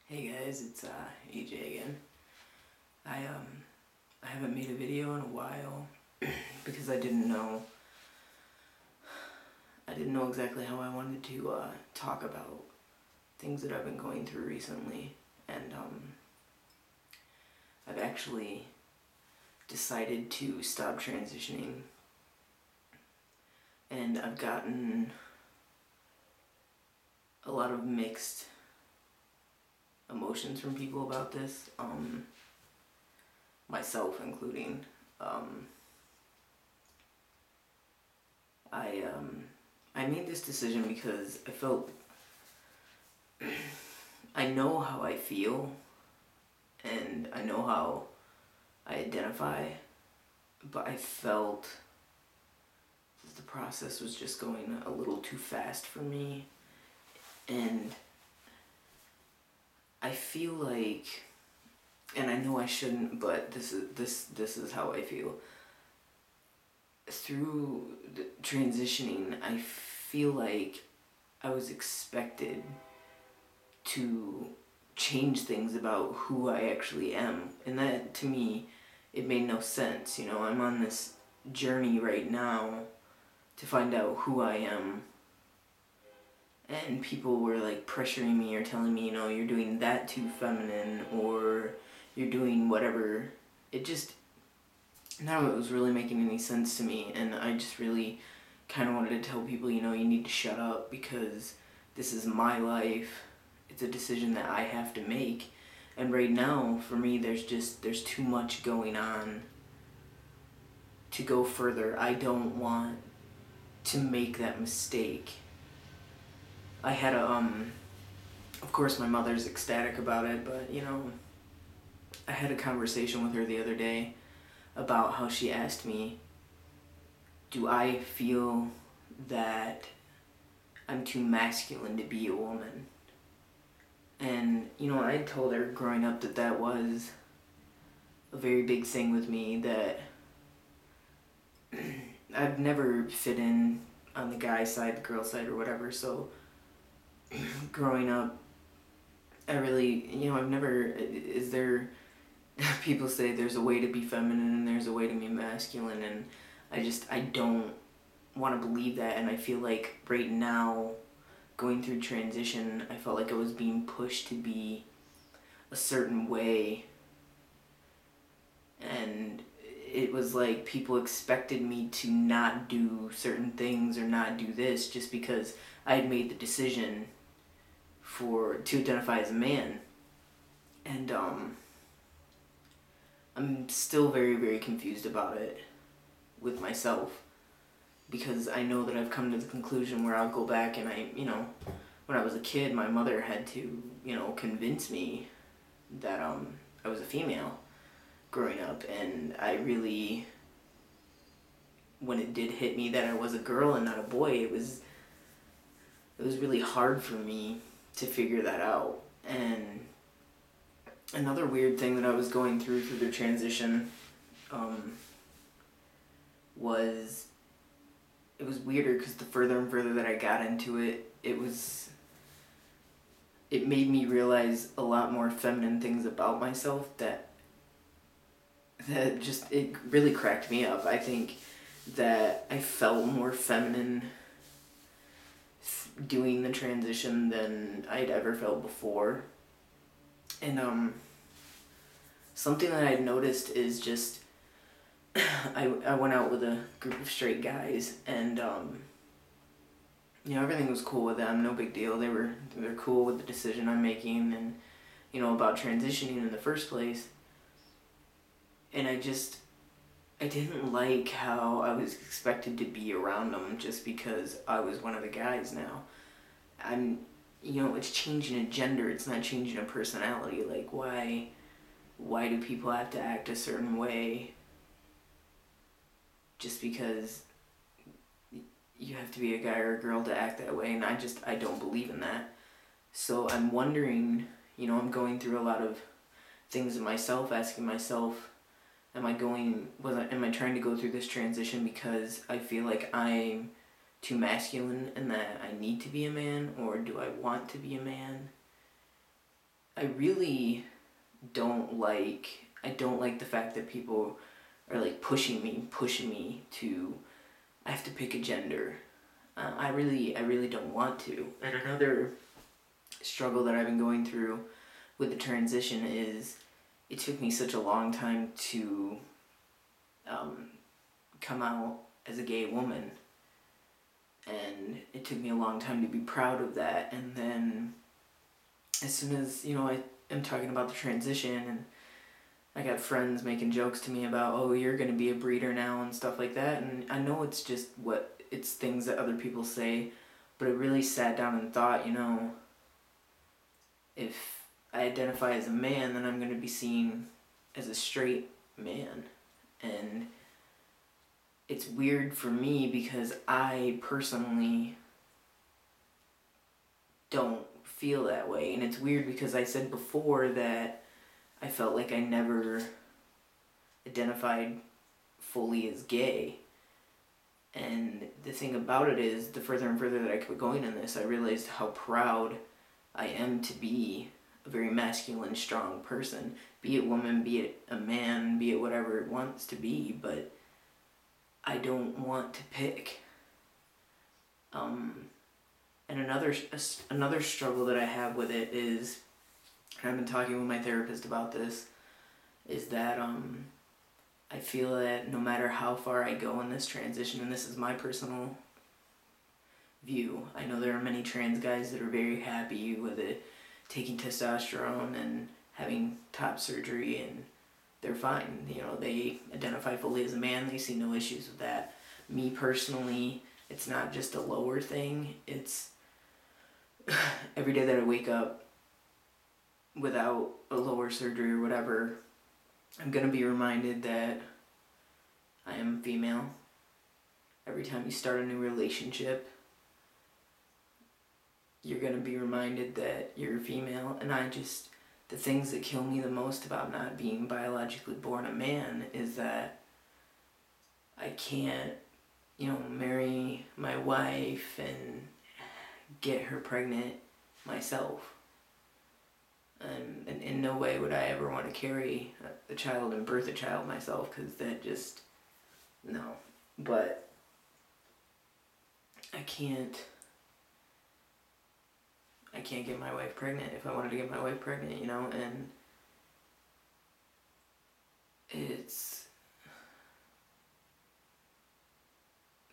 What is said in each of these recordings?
Hey guys, it's AJ again. I haven't made a video in a while because I didn't know exactly how I wanted to talk about things that I've been going through recently, and I've actually decided to stop transitioning, and I've gotten a lot of mixed emotions from people about this, myself including. Um, I made this decision because I know how I feel and I know how I identify, but I felt the process was just going a little too fast for me, and I feel like, and I know I shouldn't, but this is how I feel. Through the transitioning, I feel like I was expected to change things about who I actually am, and that to me, it made no sense. I'm on this journey right now to find out who I am, and people were like pressuring me or telling me, you're doing that too feminine, or you're doing whatever. It just, none of it was really making any sense to me, and I just really kind of wanted to tell people, you need to shut up because this is my life. It's a decision that I have to make. And right now, for me, there's too much going on to go further. I don't want to make that mistake. I had of course my mother's ecstatic about it, but I had a conversation with her the other day about how she asked me, do I feel that I'm too masculine to be a woman? And, I told her growing up that was a very big thing with me, that I've never fit in on the guy side, the girl side, or whatever. So growing up, I really, I've never, is there, people say there's a way to be feminine and there's a way to be masculine, and I don't want to believe that. And I feel like right now, going through transition, I felt like I was being pushed to be a certain way, and it was like people expected me to not do certain things or not do this just because I had made the decision to identify as a man. And I'm still very, very confused about it with myself, because I know that I've come to the conclusion where I'll go back and when I was a kid, my mother had to, convince me that I was a female growing up, and I really, when it did hit me that I was a girl and not a boy, it was really hard for me to figure that out. And another weird thing that I was going through the transition, was, it was weirder because the further and further that I got into it, it made me realize a lot more feminine things about myself that just, it really cracked me up. I think that I felt more feminine doing the transition than I'd ever felt before. And something that I'd noticed is just, I went out with a group of straight guys, and everything was cool with them, no big deal. They're cool with the decision I'm making, and about transitioning in the first place. And I didn't like how I was expected to be around them just because I was one of the guys now. It's changing a gender, it's not changing a personality. Like, why do people have to act a certain way just because you have to be a guy or a girl to act that way? And I don't believe in that. So I'm wondering, I'm going through a lot of things in myself, asking myself, am I trying to go through this transition because I feel like I'm too masculine and that I need to be a man, or do I want to be a man? I really I don't like the fact that people are like pushing me to, I have to pick a gender. I really don't want to. And another struggle that I've been going through with the transition is it took me such a long time to come out as a gay woman, and it took me a long time to be proud of that. And then as soon as, I am talking about the transition, and I got friends making jokes to me about, oh, you're gonna be a breeder now and stuff like that, and I know it's just it's things that other people say, but I really sat down and thought, if I identify as a man, then I'm gonna be seen as a straight man. And it's weird for me because I personally don't feel that way. And it's weird because I said before that I felt like I never identified fully as gay. And the thing about it is, the further and further that I kept going in this, I realized how proud I am to be a very masculine, strong person. Be it woman, be it a man, be it whatever it wants to be, but I don't want to pick. And another struggle that I have with it is, and I've been talking with my therapist about this, is that I feel that no matter how far I go in this transition, and this is my personal view, I know there are many trans guys that are very happy with it, taking testosterone and having top surgery, and they're fine. They identify fully as a man, they see no issues with that. Me personally, it's not just a lower thing, it's every day that I wake up without a lower surgery or whatever, I'm gonna be reminded that I am female. Every time you start a new relationship, you're gonna be reminded that you're female. And the things that kill me the most about not being biologically born a man is that I can't, marry my wife and get her pregnant myself. And in no way would I ever want to carry a child and birth a child myself, because that just, no. But I can't get my wife pregnant if I wanted to get my wife pregnant, and it's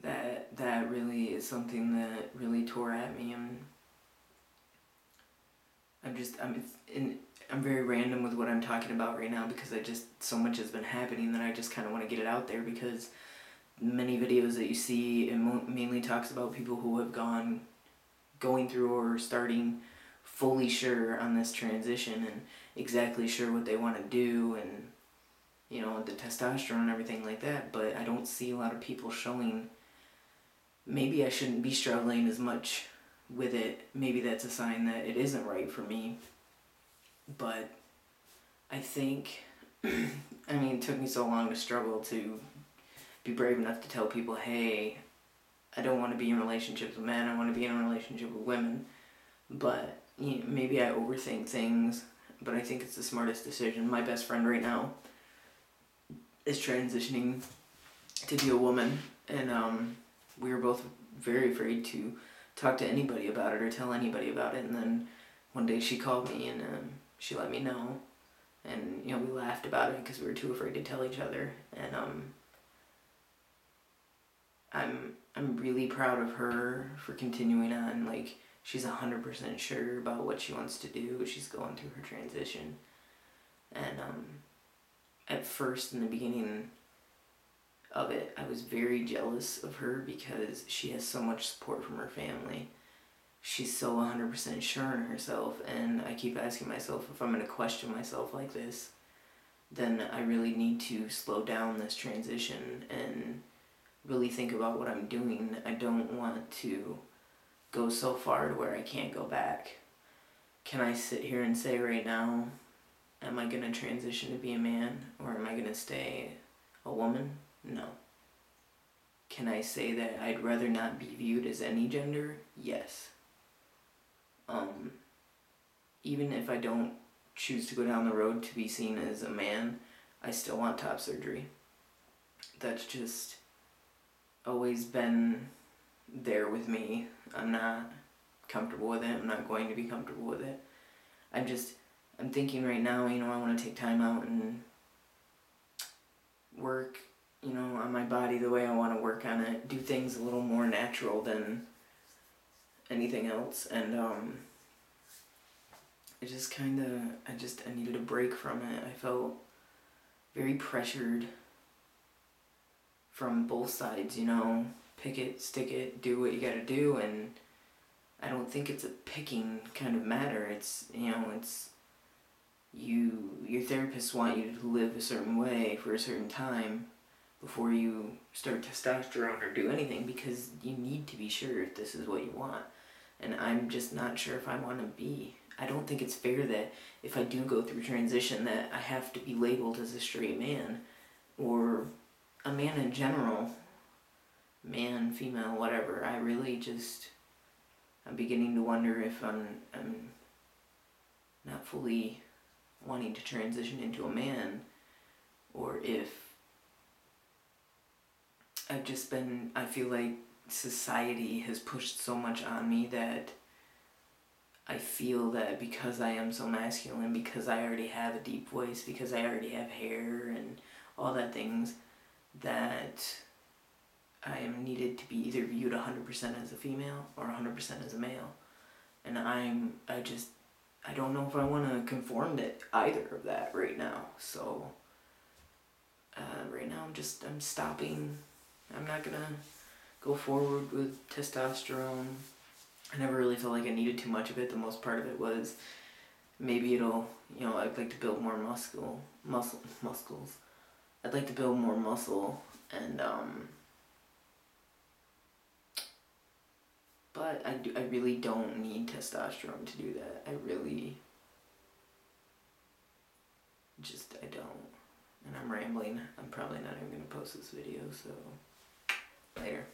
that really is something that really tore at me. And I'm very random with what I'm talking about right now, because so much has been happening that I just kind of want to get it out there, because many videos that you see, it mainly talks about people who have going through or starting fully sure on this transition and exactly sure what they want to do, and the testosterone and everything like that. But I don't see a lot of people showing, maybe I shouldn't be struggling as much with it. Maybe that's a sign that it isn't right for me. But I think, it took me so long to struggle to be brave enough to tell people, hey, I don't want to be in relationships with men, I want to be in a relationship with women. But maybe I overthink things, but I think it's the smartest decision. My best friend right now is transitioning to be a woman, and we were both very afraid to talk to anybody about it or tell anybody about it. And then one day she called me and she let me know, and we laughed about it because we were too afraid to tell each other. And I'm really proud of her for continuing on. Like, she's 100% sure about what she wants to do. She's going through her transition, and at first, in the beginning of it, I was very jealous of her because she has so much support from her family. She's so 100% sure in herself, and I keep asking myself, if I'm going to question myself like this, then I really need to slow down this transition and really think about what I'm doing. I don't want to go so far to where I can't go back. Can I sit here and say right now, am I going to transition to be a man, or am I going to stay a woman? No. Can I say that I'd rather not be viewed as any gender? Yes. Even if I don't choose to go down the road to be seen as a man, I still want top surgery. That's just always been there with me. I'm not comfortable with it. I'm not going to be comfortable with it. I'm thinking right now, I want to take time out and work, on my body the way I want to work on it. Do things a little more natural than anything else. And I needed a break from it. I felt very pressured from both sides, pick it, stick it, do what you gotta do. And I don't think it's a picking kind of matter. It's, your therapists want you to live a certain way for a certain time before you start testosterone or do anything, because you need to be sure if this is what you want. And I'm just not sure if I want to be. I don't think it's fair that if I do go through transition that I have to be labeled as a straight man, or a man in general, man, female, whatever. I'm beginning to wonder if I'm not fully wanting to transition into a man, or if I feel like society has pushed so much on me that I feel that because I am so masculine, because I already have a deep voice, because I already have hair and all that things, that I am needed to be either viewed 100% as a female or 100% as a male. And I don't know if I want to conform to either of that right now. So, right now I'm stopping. I'm not gonna go forward with testosterone. I never really felt like I needed too much of it. The most part of it was maybe it'll, I'd like to build more muscles. I'd like to build more muscle, and but I really don't need testosterone to do that. I don't. And I'm rambling. I'm probably not even gonna post this video, so later.